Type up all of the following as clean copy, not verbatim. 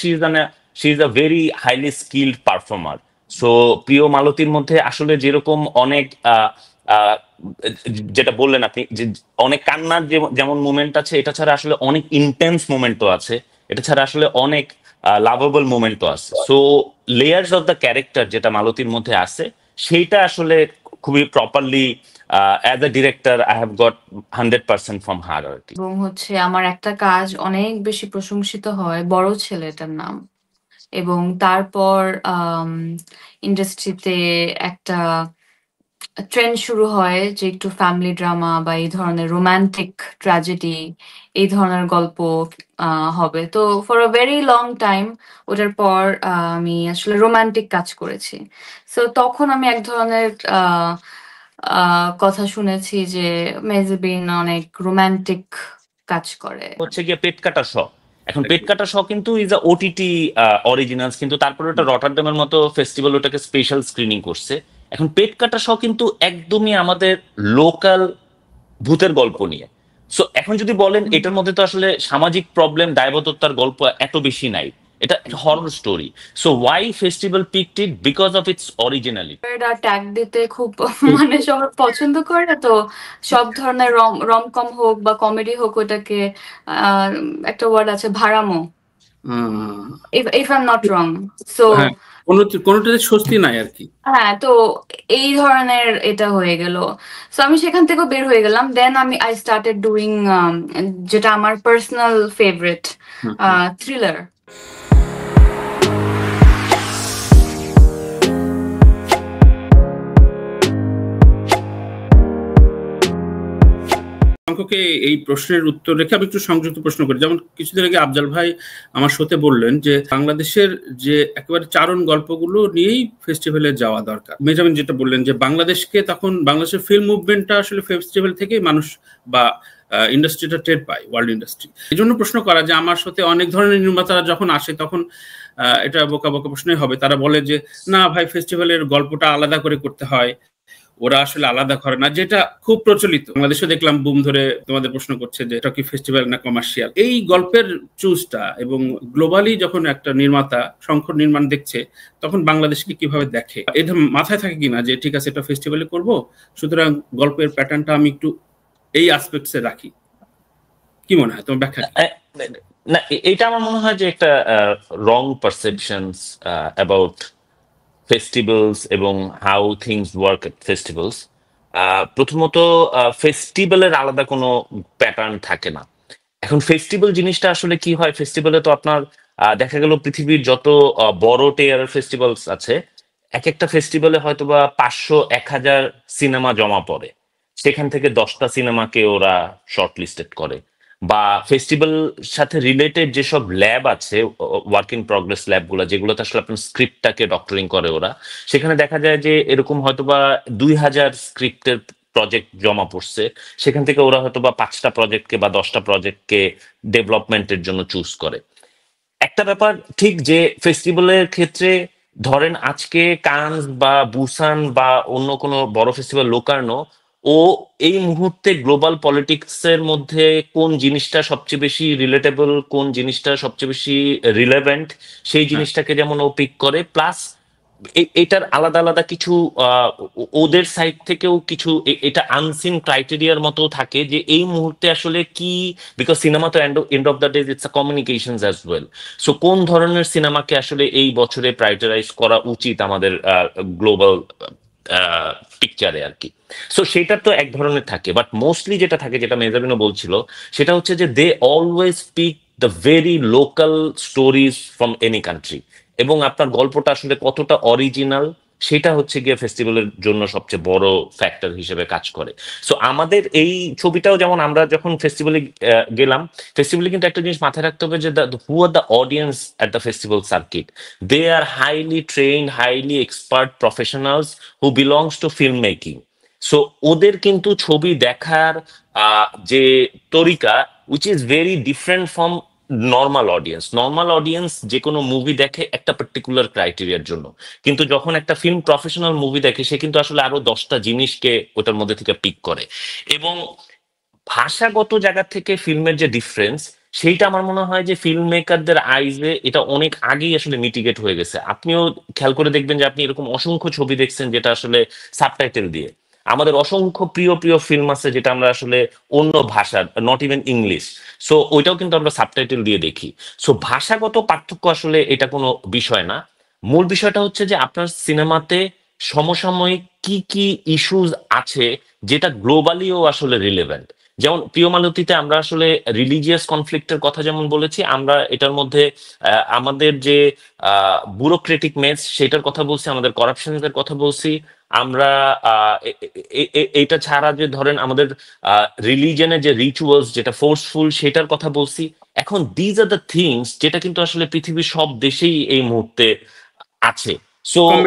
She is a very highly skilled performer. So প্রিয় মালতীর মধ্যে আসলে যেরকম অনেক আহ, যেটা বললেন আপনি যে অনেক কান্নার যেমন মুমেন্ট আছে, এটা ছাড়া আসলে অনেক ইন্টেন্স মুমেন্টও আছে, এটা ছাড়া আসলে অনেক লাভেবল মুমেন্টও আছে। So layers of the character যেটা মালতীর মধ্যে আছে, সেইটা আসলে খুবই properly as a director I have got 100% from her আর কি। এবং হচ্ছে আমার একটা কাজ অনেক বেশি প্রশংসিত হয়, বড় ছেলেটার নাম। এবং তারপর ইন্ডাস্ট্রিতে একটা ট্রেন্ড শুরু হয় যে একটু ফ্যামিলি ড্রামা বা এই ধরনের রোমান্টিক ট্র্যাজেডি, এই ধরনের গল্প হবে। তো for a very long time ওটার পর আমি আসলে রোমান্টিক কাজ করেছি। সো তখন আমি এক ধরনের আহ, কথা শুনেছি যে মেজবিন অনেক রোমান্টিক কাজ করে। হচ্ছে গিয়ে পেট কাটা শ। এখন পেট কাটা শ কিন্তু ইজ আ ওটিটি অরিজিনালস, কিন্তু তারপরে ওটা রটারডামের মতো ফেস্টিভ্যাল ওটাকে স্পেশাল স্ক্রিনিং করছে। এখন পেট কাটা শ কিন্তু একদমই আমাদের লোকাল ভূতের গল্প নিয়ে। সো এখন যদি বলেন হুম। এটার মধ্যে তো আসলে সামাজিক প্রবলেম দায়বদ্ধতার গল্প এত বেশি নাই, এটা horror story. So why festival picked it? Because of its originality. এরা ট্যাগ দিতে খুব মানে সবাই পছন্দ করে না তো। সব ধরনের রমকম হোক বা কমেডি হোক, ওটাকে আহ, একটা ওয়ার্ড আছে ভাড়ামো, ah, if I am not wrong. So হ্যাঁ, কোনোটাতে স্বস্তি নাই আর কি। হ্যাঁ, তো এই ধরনের এটা হয়ে গেল। সো আমি সেখান থেকেও বের হয়ে গেলাম। দেন আই স্টার্টেড ডুইং যেটা আমার পার্সোনাল ফেভারিট, হুম, হুম। থ্রিলার। অঙ্ককে এই প্রশ্নের উত্তর রেখে আমি একটু সংযুক্ত প্রশ্ন করি। যেমন কিছুদিন আগে আফজাল ভাই আমার সাথে বললেন যে বাংলাদেশের যে একেবারে চারণ গল্পগুলো নিয়েই ফেস্টিভ্যালে যাওয়া দরকার। মেজামিন যেটা বললেন যে বাংলাদেশকে তখন বাংলাদেশের ফিল্ম মুভমেন্টটা আসলে ফেস্টিভ্যাল থেকেই মানুষ বা ইন্ডাস্ট্রিটা টের পায়, ওয়ার্ল্ড ইন্ডাস্ট্রি। এই জন্য প্রশ্ন করা যে আমার সাথে অনেক ধরনের নির্মাতারা যখন আসে তখন এটা বোকা বোকা প্রশ্নই হবে, তারা বলে যে না ভাই ফেস্টিভ্যালের গল্পটা আলাদা করে করতে হয়, ওরা আসলে আলাদা করে না, যেটা খুব প্রচলিত। বাংলাদেশে দেখলাম বুম ধরে তোমাদের প্রশ্ন করছে যে এটা কি ফেস্টিভ্যাল না কমার্শিয়াল। এই গল্পের চুজটা এবং গ্লোবালি যখন একটা নির্মাতা শঙ্কর নির্মাণ দেখছে তখন বাংলাদেশকে কিভাবে দেখে, এটা মাথায় থাকে কিনা যে ঠিক আছে এটা ফেস্টিভ্যালে করব, সুতরাং গল্পের প্যাটার্নটা আমি একটু এই আসপেক্টসে রাখি। কি মনে হয়, তোমার ব্যাখ্যা কি? না, এটা আমার মনে হয় যে একটা রং পারসেপশনস অ্যাবাউট ফেস্টিভ্যালস এবং how things work at festivals. প্রথমত, ফেস্টিভ্যালের আলাদা কোনো প্যাটার্ন থাকে না। এখন ফেস্টিভ্যাল জিনিসটা আসলে কি হয়, ফেস্টিভ্যালে তো আপনার দেখা গেল পৃথিবীর যত বড় টিয়ারের ফেস্টিভ্যালস আছে, এক একটা ফেস্টিভ্যালে হয়তো বা 500-1000 সিনেমা জমা পড়ে, সেখান থেকে 10টা সিনেমাকে ওরা শর্ট লিস্টেড করে। বা ফেস্টিভ্যাল সাথে রিলেটেড যেসব ল্যাব আছে, ওয়ার্ক ইন প্রগ্রেস ল্যাব গুলা, যেগুলোতে আসলে আপনার স্ক্রিপ্টটাকে ডক্টরিং করে ওরা, সেখানে দেখা যায় যে এরকম হয়তোবা 2000 স্ক্রিপ্টের প্রজেক্ট জমা পড়ছে, সেখান থেকে ওরা হয়তো বা 5টা প্রজেক্টকে বা 10টা প্রজেক্টকে ডেভেলপমেন্টের জন্য চুজ করে। একটা ব্যাপার ঠিক যে ফেস্টিভ্যালের ক্ষেত্রে ধরেন আজকে কানস বা বুসান বা অন্য কোনো বড় ফেস্টিভ্যাল লোকার্নো, ও এই মুহূর্তে গ্লোবাল পলিটিক্স এর মধ্যে কোন জিনিসটা সবচেয়ে বেশি রিলেটেবল, কোন জিনিসটা সবচেয়ে বেশি রিলেভেন্ট, সেই হ্যাঁ, জিনিসটাকে যেমন ও পিক করে। প্লাস এটার আলাদা আলাদা কিছু ওদের সাইড থেকেও কিছু এটা আনসিন ক্রাইটেরিয়ার মতো থাকে যে এই মুহূর্তে আসলে কি, বিকজ সিনেমা তো end of the day it's a communications as well. So কোন ধরনের সিনেমাকে আসলে এই বছরে প্রায়োরিটাইজ করা উচিত আমাদের গ্লোবাল পিকচারে আর কি। সো সেটা তো এক ধরনের থাকে, বাট মোস্টলি যেটা থাকে, যেটা মেজাবিনও বলছিল, সেটা হচ্ছে যে they always pick the very local stories from any country, এবং আপনার গল্পটা আসলে কতটা অরিজিনাল সেটা হচ্ছে গিয়ে ফেস্টিভ্যালের জন্য সবচেয়ে বড় ফ্যাক্টর হিসেবে কাজ করে। সো আমাদের এই ছবিটাও যেমন, আমরা যখন ফেস্টিভ্যালে গেলাম, ফেস্টিভ্যালে কিন্তু একটা জিনিস মাথায় রাখতে হবে যে who are the audience at the festival circuit. They are highly trained, highly expert professionals who belongs to film making. So ওদের কিন্তু ছবি দেখার যে তরিকা, which is very different from normal audience. Normal audience যে কোনো মুভি দেখে একটা পার্টিকুলার ক্রাইটেরিয়ার জন্য, কিন্তু যখন একটা ফিল্ম প্রফেশনাল মুভি দেখে সে কিন্তু আসলে আরো 10টা জিনিসকে ওটার মধ্যে থেকে পিক করে। এবং ভাষাগত জায়গা থেকে ফিল্মের যে ডিফারেন্স, সেইটা আমার মনে হয় যে ফিল্ম মেকারদের আইজে এটা অনেক আগেই আসলে মিটিগেট হয়ে গেছে। আপনিও খেয়াল করে দেখবেন যে আপনি এরকম অসংখ্য ছবি দেখছেন যেটা আসলে সাবটাইটেল দিয়ে। আমাদের অসংখ্য প্রিয় প্রিয় ফিল্ম আছে যেটা আমরা আসলে অন্য ভাষার, নট ইভেন ইংলিশ, সো ওইটাও কিন্তু আমরা সাবটাইটেল দিয়ে দেখি। সো ভাষাগত পার্থক্য আসলে এটা কোনো বিষয় না। মূল বিষয়টা হচ্ছে যে আপনার সিনেমাতে সমসাময়িক কি কি ইস্যুস আছে যেটা গ্লোবালিও আসলে রিলেভেন্ট। যেমন প্রিয় মালতীতে আমরা আসলে রিলিজিয়াস কনফ্লিক্টের কথা যেমন বলেছি, আমরা এটার মধ্যে আমাদের যে ব্যুরোক্রেটিক মেস সেটার কথা বলছি, আমাদের করাপশনের কথা বলছি আমরা। এটা ছাড়া যে ধরেন আমাদের রিলিজনের যে রিচুয়ালস যেটা ফোর্সফুল সেটার কথা বলছি। এখন দিজ আর দ্য থিংস যেটা কিন্তু আসলে পৃথিবীর সব দেশেই এই মুহূর্তে আছে। সো কম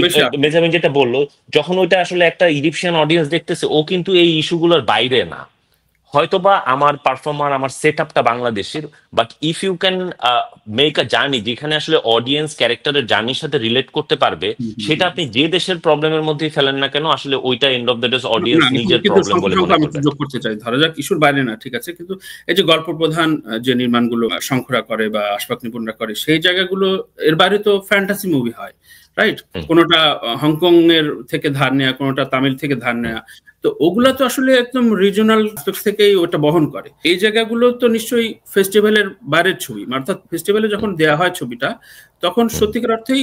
বেশি আছে। বেঞ্জামিন যেটা বললো, যখন ওইটা আসলে একটা ইজিপশিয়ান অডিয়েন্স দেখতেছে, ও কিন্তু এই ইস্যুগুলোর বাইরে না। হয়তোবা আমার পারফর্মার, আমার সেট আপটা বাংলাদেশের, but if you can make a journey যেখানে আসলে অডিয়েন্স ক্যারেক্টারের জার্নির সাথে রিলেট করতে পারবে, সেটা আপনি যে দেশের প্রবলেমের মধ্যেই ফেলেন না কেন, আসলে ওইটা end of the day audience না, নিজের কিন্তু প্রবলেম বলে মনে আমি করবে। যোগ করতে চাই, ধরা যাক ইস্যুর বাইরে না, ঠিক আছে, কিন্তু এই যে গল্প প্রধান যে নির্মাণগুলো শঙ্করা করে বা আশফাক নিপুণরা করে, সেই জায়গাগুলো এর বাইরে তো ফ্যান্টাসি মুভি হয়, রাইট? কোনোটা হংকং এর থেকে ধার নেয়া, কোনোটা তামিল থেকে ধার নেয়া, তো ওগুলা তো আসলে একদম রিজনাল থেকেই ওটা বহন করে। এই জায়গাগুলো তো নিশ্চয়ই ফেস্টিভ্যালের বাইরের ছবি, অর্থাৎ ফেস্টিভ্যালে যখন দেয়া হয় ছবিটা, তখন সত্যিকার অর্থেই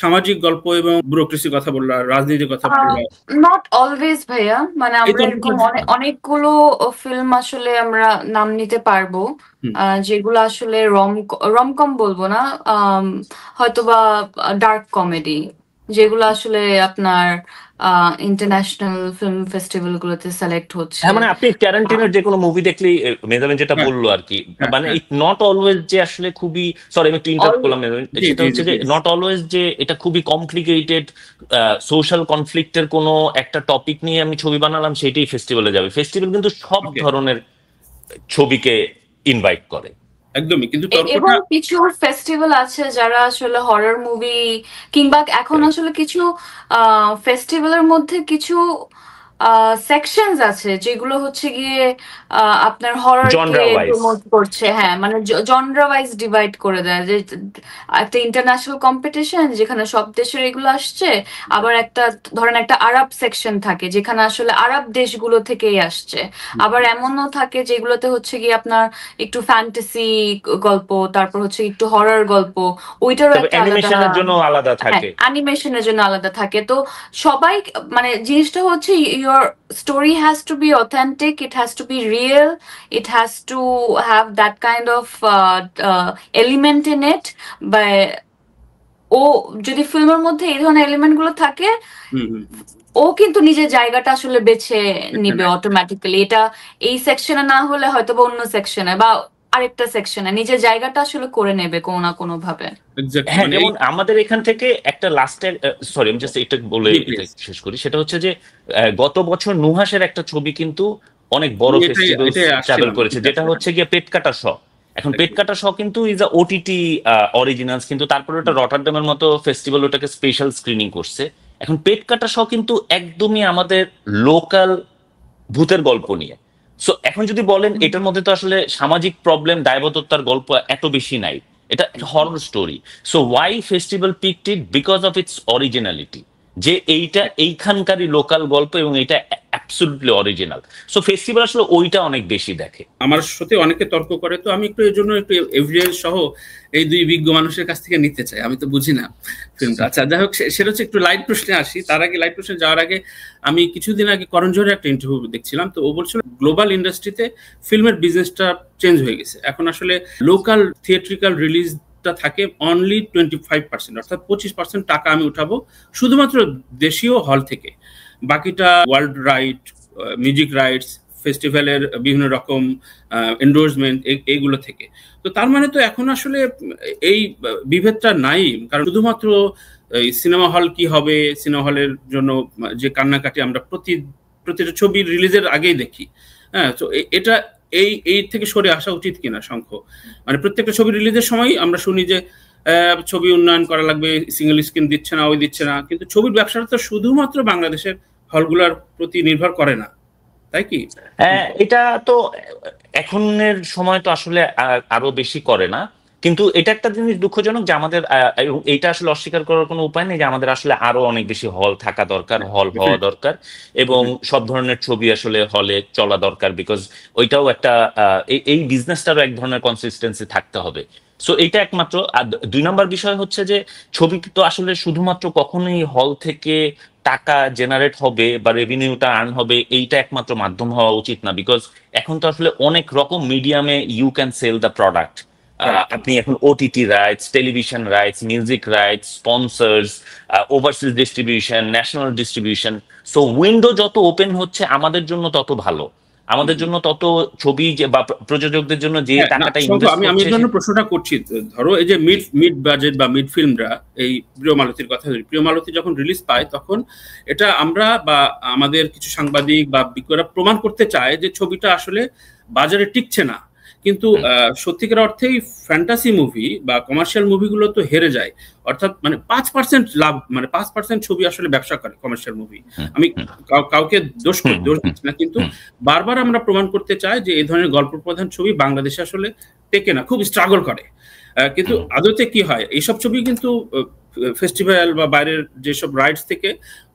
সামাজিক গল্প এবং ব্যুরোক্রেসির কথা বললা, রাজনীতির কথা বললা, নট অলওয়েজ ভাইয়া, মানে এই আমরা গল্পগুলো এরকম অনেকগুলো ফিল্ম আসলে আমরা নাম নিতে পারবো যেগুলো আসলে রমকম বলবো না, হয়তোবা ডার্ক কমেডি, যেগুলো আসলে আপনার ইন্টারন্যাশনাল ফিল্ম ফেস্টিভ্যাল গুলোতে সিলেক্ট হচ্ছে। হ্যাঁ, মানে আপনি ট্যারান্টিনোর যে কোনো মুভি দেখলেই, মেজামিন যেটা হ্যাঁ, বললো আর কি, হ্যাঁ, মানে হ্যাঁ। নট অলওয়েজ যে আসলে খুবই, সরি আমি একটু ইন্টারাপ্ট করলাম মেজামিন, জি, সেটা জি, হচ্ছে জি, যে please। নট অলওয়েজ যে এটা খুবই কমপ্লিকেটেড সোশ্যাল কনফ্লিক্টের কোনো একটা টপিক নিয়ে আমি ছবি বানালাম সেটাই ফেস্টিভ্যালে যাবে। ফেস্টিভ্যাল কিন্তু সব Okay, ধরনের ছবিকে ইনভাইট করে। একদমই, কিন্তু এবং তর্কটা কিছু ফেস্টিভ্যাল আছে যারা আসলে হরর মুভি, কিংবা এখন আসলে কিছু ফেস্টিভ্যালের মধ্যে কিছু সেকশনস আছে যেগুলো হচ্ছে গিয়ে আপনার হররকে জনরা ওয়াইজ। প্রমোট করছে। হ্যাঁ, মানে জনরা ওয়াইজ ডিভাইড করে দেয়, যে একটা ইন্টারন্যাশনাল কম্পিটিশন যেখানে সব দেশের এগুলো আসছে, আবার একটা ধরেন একটা আরব সেকশন থাকে যেখানে আসলে আরব দেশগুলো থেকেই আসছে, আবার এমনও থাকে যেগুলোতে হচ্ছে গিয়ে আপনার একটু ফ্যান্টাসি গল্প, তারপর হচ্ছে একটু হরর গল্প, ওইটারও তবে একটা আলাদা, অ্যানিমেশনের জন্য আলাদা হ্যাঁ, থাকে। অ্যানিমেশনের জন্য আলাদা থাকে। তো সবাই মানে জিনিসটা হচ্ছে your story has to be authentic, it has to be real, it has to have that kind of element in it. But ও যদি ফিল্মের মধ্যে এই ধরনের এলিমেন্ট গুলো থাকে, ও কিন্তু নিজের জায়গাটা আসলে বেছে নিবে অটোমেটিক্যালি। এটা এই সেকশনে না হলে হয়তো বা অন্য সেকশনে বা আরেকটা সেকশনে নিজের জায়গাটা আসলে করে নেবে কোনো না কোনো ভাবে। হ্যাঁ, যেমন আমাদের এখান থেকে একটা লাস্টে, সরি আমি জাস্ট এটা বলে এটা শেষ করি, সেটা হচ্ছে যে গত বছর নুহাসের একটা ছবি কিন্তু অনেক বড় ফেস্টিভ্যাল ট্রাভেল করেছে, যেটা হচ্ছে গিয়ে পেট কাটা শ। এখন পেট কাটা শ কিন্তু ইজ আ ওটিটি অরিজিনালস, কিন্তু তারপরে ওটা রটারডামের মতো ফেস্টিভ্যাল ওটাকে স্পেশাল স্ক্রিনিং করছে। এখন পেট কাটা শ কিন্তু একদমই আমাদের লোকাল ভূতের গল্প নিয়ে। সো এখন যদি বলেন এটার মধ্যে তো আসলে সামাজিক প্রবলেম, দায়বদ্ধতার গল্প এত বেশি নাই, এটা একটা horror story. So why festival picked it? Because of its originality, যে এইটা এইখানকারই লোকাল গল্প এবং এটা অ্যাবসলিউটলি অরিজিনাল। সো ফেস্টিভ্যাল আসলে ওইটা অনেক বেশি দেখে। আমার সাথে অনেকে তর্ক করে, তো আমি একটু এর জন্য একটু এভিডেন্স সহ এই দুই বিজ্ঞ মানুষের কাছ থেকে নিতে চাই, আমি তো বুঝি না ফিল্মটা। আচ্ছা, যাই হোক, সেটা হচ্ছে একটু লাইট প্রশ্নে আসি। তার আগে, লাইট প্রশ্নে যাওয়ার আগে, আমি কিছুদিন আগে করণ জোহরের একটা ইন্টারভিউ দেখছিলাম, তো ও বলছিল গ্লোবাল ইন্ডাস্ট্রিতে ফিল্মের বিজনেসটা চেঞ্জ হয়ে গেছে। এখন আসলে লোকাল থিয়েট্রিক্যাল রিলিজ থাকে অনলি 25%, অর্থাৎ 25% টাকা আমি উঠাবো শুধুমাত্র দেশীয় হল থেকে, বাকিটা ওয়ার্ল্ড রাইট, মিউজিক রাইটস, ফেস্টিভ্যালের বিভিন্ন রকম এন্ডোর্সমেন্ট, এইগুলো থেকে। তো তার মানে তো এখন আসলে এই বিভেদটা নাই, কারণ শুধুমাত্র সিনেমা হল কি হবে, সিনেমা হলের জন্য যে কান্নাকাটি আমরা প্রতিটা ছবি রিলিজের আগেই দেখি। হ্যাঁ, তো এটা এই থেকে সরে আসা উচিত কিনা শঙ্খ? মানে প্রত্যেকটা ছবি রিলিজের সময় আমরা শুনি যে ছবি উন্নয়ন করা লাগবে, সিঙ্গেল স্ক্রিন দিচ্ছে না, ওই দিচ্ছে না, কিন্তু ছবির ব্যবসাটা তো শুধুমাত্র বাংলাদেশের হলগুলোর প্রতি নির্ভর করে না। তাই কি? এটা তো এখনের সময় তো আসলে আরো বেশি করে না, কিন্তু এটা একটা জিনিস দুঃখজনক যে আমাদের এবং এইটা আসলে অস্বীকার করার কোনো উপায় নেই যে আমাদের আসলে আরো অনেক বেশি হল থাকা দরকার, হল হওয়া দরকার, এবং সব ধরনের ছবি আসলে হলে চলা দরকার, বিকজ ওইটাও একটা এই বিজনেসটারও এক ধরনের কনসিস্টেন্সি থাকতে হবে। সো এইটা একমাত্র। আর 2 নম্বর বিষয় হচ্ছে যে ছবি তো আসলে শুধুমাত্র কখনোই হল থেকে টাকা জেনারেট হবে বা রেভিনিউটা আর্ন হবে এইটা একমাত্র মাধ্যম হওয়া উচিত না, বিকজ এখন তো আসলে অনেক রকম মিডিয়ামে you can sell the product. আপনি এখন OTT rights, television rights, music rights, sponsors, overseas distribution, national distribution. So window যত ওপেন হচ্ছে আমাদের জন্য তত ভালো, আমাদের জন্য তত ছবি যে বা প্রযোজকদের জন্য যে টাকাটা ইনভেস্ট আমি এই জন্য প্রশ্নটা করছি। ধরো এই যে মিড বাজেট বা মিড ফিল্মরা, এই প্রিয় মালতীর কথা, প্রিয় মালতী যখন রিলিজ পায় তখন এটা আমরা বা আমাদের কিছু সাংবাদিক বা বিক্রেতারা প্রমাণ করতে চায় যে ছবিটা আসলে বাজারে টিকছে না, কিন্তু সত্যিকার অর্থেই ফ্যান্টাসি মুভি বা কমার্শিয়াল মুভিগুলো তো হেরে যায়। অর্থাৎ মানে 5% লাভ, মানে 5% ছবি আসলে ব্যবসা করে কমার্শিয়াল মুভি। আমি কাউকে দোষ দিচ্ছি না, কিন্তু বারবার আমরা প্রমাণ করতে চাই যে এই ধরনের গল্প প্রধান ছবি বাংলাদেশে আসলে টেকে না, খুব স্ট্রাগল করে। কিন্তু আদতে কি হয়, এইসব ছবি কিন্তু ফেস্টিভ্যাল বা বাইরের যেসব রাইটস থেকে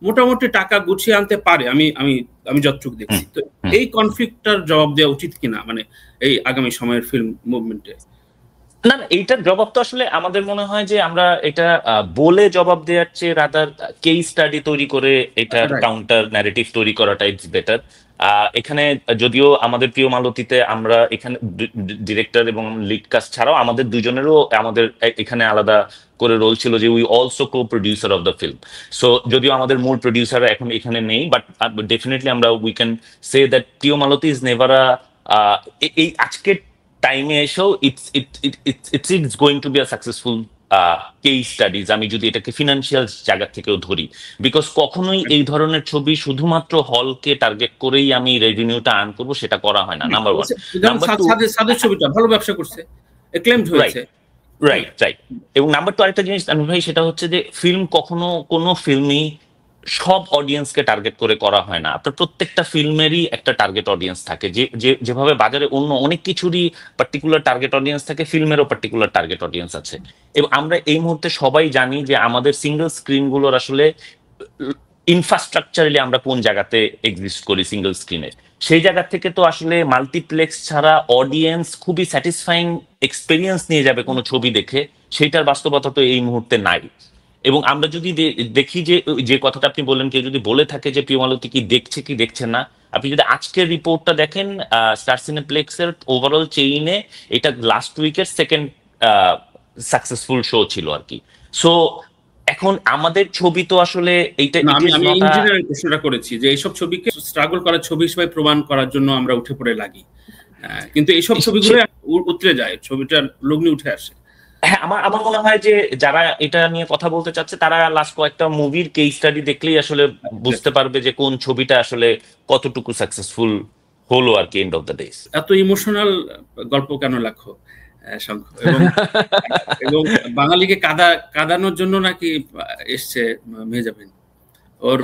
মোটামুটি টাকা গুছিয়ে আনতে পারে, আমি আমি আমি যতটুকু দেখছি। তো এই কনফ্লিক্টটার জবাব দেওয়া উচিত কিনা মানে এই আগামী সময়ের ফিল্ম মুভমেন্টে? না না, এইটার জবাব তো আসলে আমাদের মনে হয় যে আমরা এটা বলে জবাব দেওয়ার চেয়ে রাদার কেস স্টাডি তৈরি করে এটার কাউন্টার ন্যারেটিভ তৈরি করাটা ইটস বেটার। এখানে যদিও আমাদের প্রিয় মালতীতে আমরা এখানে ডিরেক্টর এবং লিড কাস্ট ছাড়াও আমাদের দুজনেরও আমাদের এখানে আলাদা করে রোল ছিল যে we also co producer of the film. So যদিও আমাদের মূল প্রডিউসার এখন এখানে নেই, বাট ডেফিনেটলি আমরা উই ক্যান সে দ্যাট প্রিয় মালতী ইজ নেভার এই আজকের টাইমে এসেও it's going to be a successful case studies, আমি যদি এটাকে ফিনান্সিয়াল জায়গা থেকেও ধরি, বিকজ কখনোই এই ধরনের ছবি শুধুমাত্র হলকে টার্গেট করেই আমি রেভিনিউটা আর্ন করবো সেটা করা হয় না, নাম্বার ওয়ান। নাম্বার টু, সাদের ছবিটা ভালো ব্যবসা করছে, এক্লেমড হয়েছে। Right right. এবং নাম্বার টু আরেকটা জিনিস আমি ভাই, সেটা হচ্ছে যে ফিল্ম কখনো কোনো ফিল্মই সব অডিয়েন্সকে টার্গেট করে করা হয় না। আপনার প্রত্যেকটা ফিল্মেরই একটা টার্গেট অডিয়েন্স থাকে, যেভাবে বাজারে অন্য অনেক কিছুরই পার্টিকুলার টার্গেট অডিয়েন্স থাকে, ফিল্মেরও পার্টিকুলার টার্গেট অডিয়েন্স আছে। এবং আমরা এই মুহূর্তে সবাই জানি যে আমাদের সিঙ্গেল স্ক্রিনগুলোর আসলে ইনফ্রাস্ট্রাকচারালি আমরা কোন জায়গাতে এক্সিস্ট করি সিঙ্গেল স্ক্রিনে। সেই জায়গা থেকে তো আসলে মাল্টিপ্লেক্স ছাড়া অডিয়েন্স খুবই স্যাটিসফাইং এক্সপিরিয়েন্স নিয়ে যাবে কোনো ছবি দেখে, সেইটার বাস্তবতা তো এই মুহূর্তে নাই। এবং আমরা যদি দেখি যে যে কথাটা আপনি বললেন, কেউ যদি বলে থাকে যে প্রিয় মালতী কি দেখছে কি দেখছে না, আপনি যদি আজকের রিপোর্টটা দেখেন স্টার সিনেপ্লেক্সের ওভারঅল চেইনে এটা লাস্ট উইকের সেকেন্ড সাকসেসফুল শো ছিল আর কি। সো এখন আমাদের ছবি তো আসলে এইটা আমি ইঞ্জিনিয়ারিং প্রশ্নটা করেছি যে এইসব ছবিকে স্ট্রাগল করার ছবি হিসেবে প্রমাণ করার জন্য আমরা উঠে পড়ে লাগি, কিন্তু এইসব ছবিগুলো উতরে যায়, ছবিটার লগ্নি উঠে আসে। হ্যাঁ, আমার মনে হয় যে যারা এটা নিয়ে কথা বলতে চাচ্ছে তারা লাস্ট কয়েকটা মুভির কেস স্টাডি দেখলেই আসলে বুঝতে পারবে যে কোন ছবিটা আসলে কতটুকু সাকসেসফুল হলো আর কি এন্ড অফ দ্য ডেজ। এত ইমোশনাল গল্প কেন লেখো শঙ্খ? এবং বাঙালিকে কাঁদানোর জন্য নাকি এসছে মেহজাবিন? ওর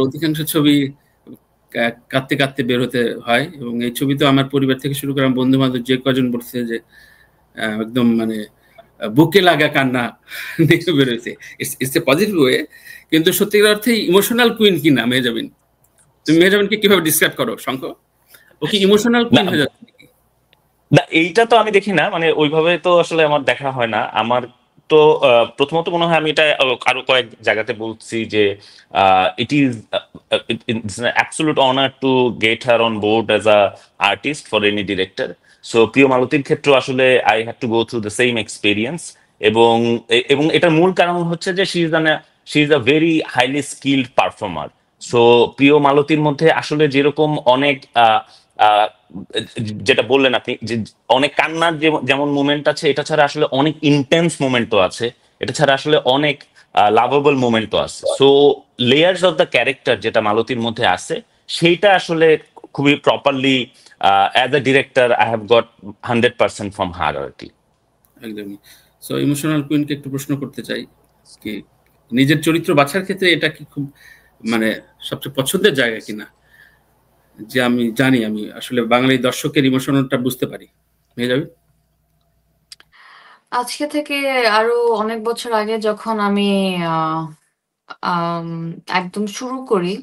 অধিকাংশ ছবি কাঁদতে কাঁদতে বের হতে হয়, এবং এই ছবি তো আমার পরিবার থেকে শুরু করে বন্ধু বান্ধব যে কজন বলছে যে একদম মানে বুকে লাগা কান্না দেখে বেরোয়েছে। ইটস এ পজিটিভ ওয়ে, কিন্তু সত্যিকার অর্থে ইমোশনাল কুইন কিনা মেহজাবিন? তুমি মেহজাবিনকে কিভাবে ডিসক্রাইব করো শঙ্খ? ও কি ইমোশনাল কুইন হয়ে যাচ্ছে? না, এইটা তো আমি দেখি না, মানে ওইভাবে তো আসলে আমার দেখা হয় না। আমার তো প্রথমত মনে হয়, আমি এটা আরো কয়েক জায়গাতে বলছি যে it is absolute honour to get her on board as a artist for any director. So প্রিয় মালতীর ক্ষেত্রে আসলে I have to go through the same experience, এবং এটার মূল কারণ হচ্ছে যে she is a very highly skilled performer. So প্রিয় মালতীর মধ্যে আসলে যেরকম অনেক যেটা বললেন আপনি যে অনেক কান্নার যেমন মুমেন্ট আছে, এটা ছাড়া আসলে অনেক ইন্টেন্স মুমেন্টও আছে, এটা ছাড়া আসলে অনেক লাভেবল মুমেন্টও আছে। So layers of the character যেটা মালতীর মধ্যে আছে, সেইটা আসলে খুবই properly as a director I have got 100% from her আর কি। একদমই। সো ইমোশনাল কুইনকে একটু প্রশ্ন করতে চাই, কি নিজের চরিত্র বাছার ক্ষেত্রে এটা কি খুব মানে সবচেয়ে পছন্দের জায়গা কিনা? যে আমি জানি আমি আসলে বাঙালি দর্শকের ইমোশনটা বুঝতে পারি। মেহজাবিন? আজকে থেকে আরো অনেক বছর আগে যখন আমি আহ, আম, একদম শুরু করি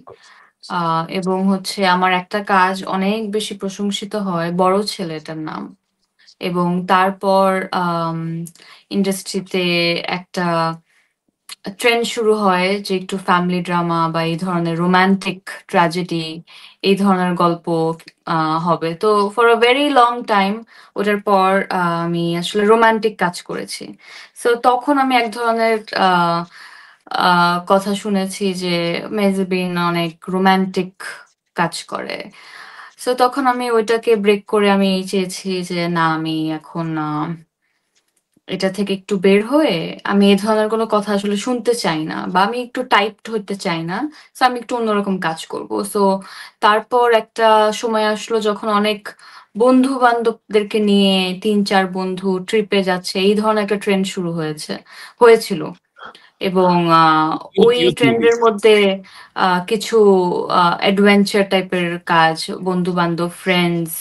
এবং হচ্ছে আমার একটা কাজ অনেক বেশি প্রশংসিত হয়, বড় ছেলেটার নাম, এবং তারপর ইন্ডাস্ট্রিতে একটা ট্রেন্ড শুরু হয় যে একটু ফ্যামিলি ড্রামা বা এই ধরনের রোমান্টিক ট্র্যাজেডি, এই ধরনের গল্প হবে। তো for a very long time ওটার পর আমি আসলে রোমান্টিক কাজ করেছি। সো তখন আমি এক ধরনের কথা শুনেছি যে মেহজাবিন অনেক রোমান্টিক কাজ করে। সো তখন আমি ওইটাকে ব্রেক করে আমি চেয়েছি যে না, আমি এখন এটা থেকে একটু বের হয়ে আমি এ ধরনের কোনো কথা আসলে শুনতে চাই না, বা আমি একটু টাইপড হতে চাই না। সো আমি একটু অন্যরকম কাজ করব। সো তারপর একটা সময় আসলো যখন অনেক বন্ধু-বান্ধবদেরকে নিয়ে ৩-৪ বন্ধু ট্রিপে যাচ্ছে। এই ধরনের একটা ট্রেন্ড শুরু হয়েছিল। এবং ওই ইউথ ট্রেন্ডের মুভিজ। মধ্যে কিছু অ্যাডভেঞ্চার টাইপের কাজ, বন্ধু-বান্ধব, ফ্রেন্ডস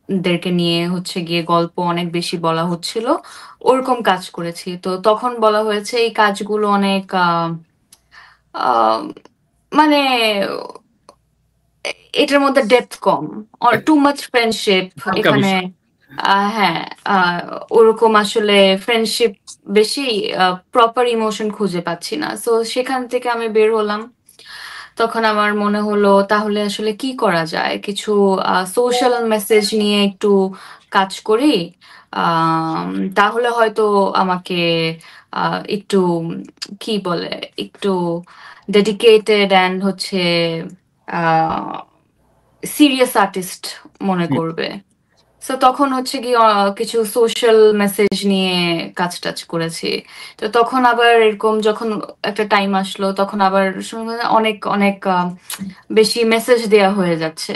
দেরকে নিয়ে হচ্ছে গিয়ে গল্প অনেক বেশি বলা হচ্ছিল। ওরকম কাজ করেছি। তো তখন বলা হয়েছে এই কাজগুলো অনেক আ মানে এটার মধ্যে ডেপথ কম। টু মাচ ফ্রেন্ডশিপ হালকা এখানে। বিষয়। হ্যাঁ, ওরকম আসলে ফ্রেন্ডশিপ বেশি, প্রপার ইমোশন খুঁজে পাচ্ছি না। সো সেখান থেকে আমি বের হলাম। তখন আমার মনে হলো তাহলে আসলে কি করা যায়? কিছু সোশ্যাল মেসেজ নিয়ে একটু কাজ করি। আম তাহলে হয়তো আমাকে একটু কি বলে? একটু ডেডিকেটেড অ্যান্ড হচ্ছে আ সিরিয়াস আর্টিস্ট মনে হুম, করবে। সো তখন হচ্ছে গিয়ে কিছু সোশ্যাল মেসেজ নিয়ে কাজ-টাজ করেছি। তো তখন আবার এরকম যখন একটা টাইম আসলো, তখন আবার শুনলাম যে অনেক বেশি মেসেজ দেয়া হয়ে যাচ্ছে।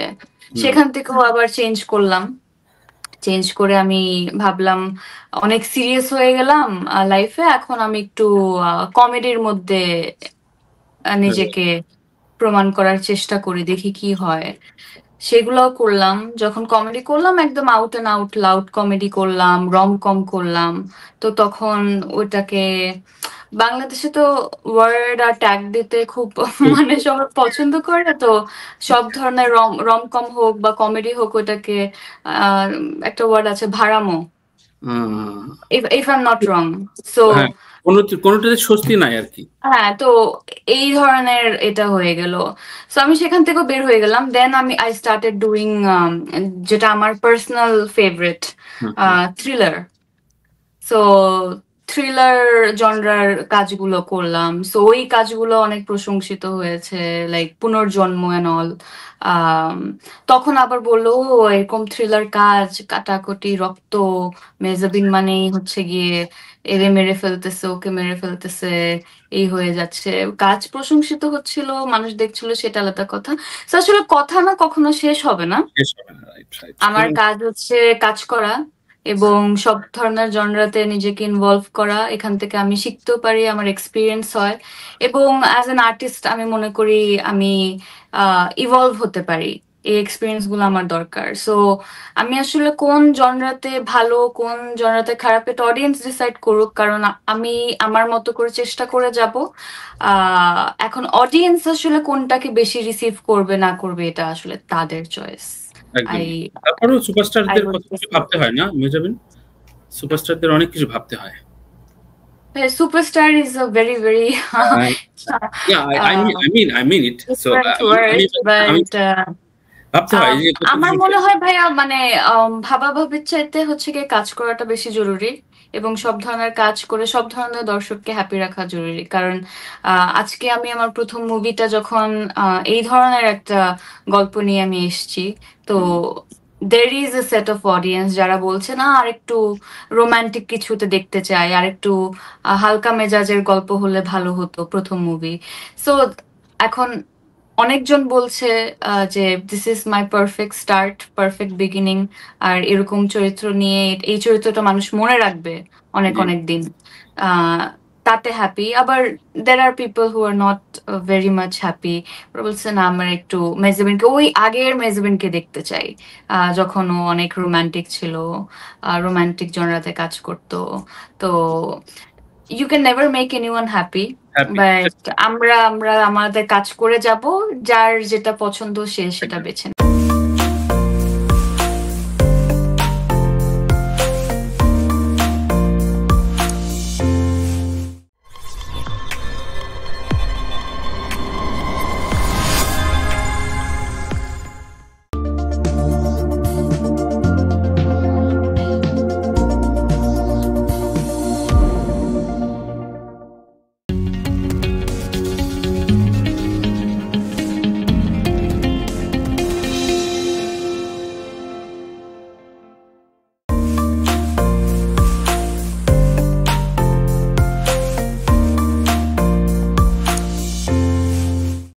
হুম, সেখান থেকেও আবার চেঞ্জ করলাম। চেঞ্জ করে আমি ভাবলাম অনেক সিরিয়াস হয়ে গেলাম লাইফে। এখন আমি একটু কমেডির মধ্যে হ্যাঁ, নিজেকে প্রমাণ করার চেষ্টা করি। দেখি কি হয়। সেগুলাও করলাম। যখন কমেডি করলাম একদম out and out loud comedy করলাম, রম-কম করলাম। তো তখন ওইটাকে বাংলাদেশে তো ওয়ার্ড আর ট্যাগ দিতে খুব খুব মানে সবাই পছন্দ করে না। তো সব ধরনের রম-কম হোক বা কমেডি হোক, ওইটাকে আ একটা ওয়ার্ড আছে ভাড়ামো। আ if I'm not wrong. So হ্যাঁ, কোনটাতে স্বস্তি নাই আরকি। হ্যাঁ, তো এই ধরনের এটা হয়ে গেল। সো আমি সেখান থেকেও বের হয়ে গেলাম। দেন I started doing যেটা আমার পার্সোনাল ফেভারিট, হুম, হুম। থ্রিলার। সো থ্রিলার জনরার কাজগুলো করলাম। সো ওই কাজগুলো অনেক প্রশংসিত হয়েছে। লাইক পুনর্জন্ম অ্যান্ড অল। আম তখন আবার বলল, "ও এরকম থ্রিলার কাজ, কাটাকুটি, রক্ত, মেহজাবিন মানেই হচ্ছে গিয়ে এরে মেরে ফেলতেছে, ওকে মেরে ফেলতেছে, এই হয়ে যাচ্ছে।" কাজ প্রশংসিত হচ্ছিল, মানুষ দেখছিল, সেটা আলাদা কথা। সো আসলে কথা না কখনো শেষ হবে না। শেষ হবে না। Right, right. আমার এবং কাজ হচ্ছে কাজ করা এবং সব ধরনের জনরাতে নিজেকে ইনভলভ করা। এখান থেকে আমি শিখতেও পারি, আমার এক্সপেরিয়েন্স হয় এবং অ্যাজ অ্যান আর্টিস্ট আমি মনে করি আমি ইভলভ হতে পারি। এই এক্সপেরিয়েন্স গুলো আমার দরকার। সো আমি আসলে কোন জনরাতে ভালো, কোন জনরাতে খারাপ, এটা অডিয়েন্স ডিসাইড করুক। কারণ আমি আমার মতো করে চেষ্টা করে যাব। এখন অডিয়েন্স আসলে কোনটাকে বেশি রিসিভ করবে না করবে, এটা আসলে তাদের চয়েস। আই একদমই। তারপরেও আই সুপারস্টারদের উড কথা কিছু ভাবতে হয় না মেহজাবিন? সুপারস্টারদের অনেক কিছু ভাবতে হয়। Superstar is a very a Yeah, I mean it. So, different আমি ওয়ার্ড, আমি বাট ভাবতে হয় যে কত আমার কিছু মনে হয় ভাইয়া মানে ভাবাভাবির চাইতে হচ্ছে গিয়ে কাজ করাটা বেশি জরুরি, এবং সব ধরনের কাজ করে সব ধরনের দর্শককে হ্যাপি রাখা জরুরি। কারণ আজকে আমি আমার প্রথম মুভিটা যখন এই ধরনের একটা গল্প নিয়ে আমি এসেছি, তো hmm, there is a set of audience যারা বলছে না আরেকটু রোমান্টিক কিছুতে দেখতে চাই, আরেকটু হালকা মেজাজের গল্প হলে ভালো হতো প্রথম মুভি। সো এখন অনেকজন বলছে যে this is my perfect start, perfect beginning. আর এরকম চরিত্র নিয়ে এই চরিত্রটা মানুষ মনে রাখবে অনেক জি। অনেক দিন। আহ তাতে হ্যাপি। আবার there are people who are not very much happy। ওরা বলছে না আমার একটু মেহজাবিনকে ওই আগের মেহজাবিনকে দেখতে চাই। যখন ও অনেক রোমান্টিক ছিল, রোমান্টিক জনরাতে কাজ করতো। তো you can never make anyone happy, happy but আমরা আমাদের কাজ করে যাব, যার যেটা পছন্দ সে সেটা বেছে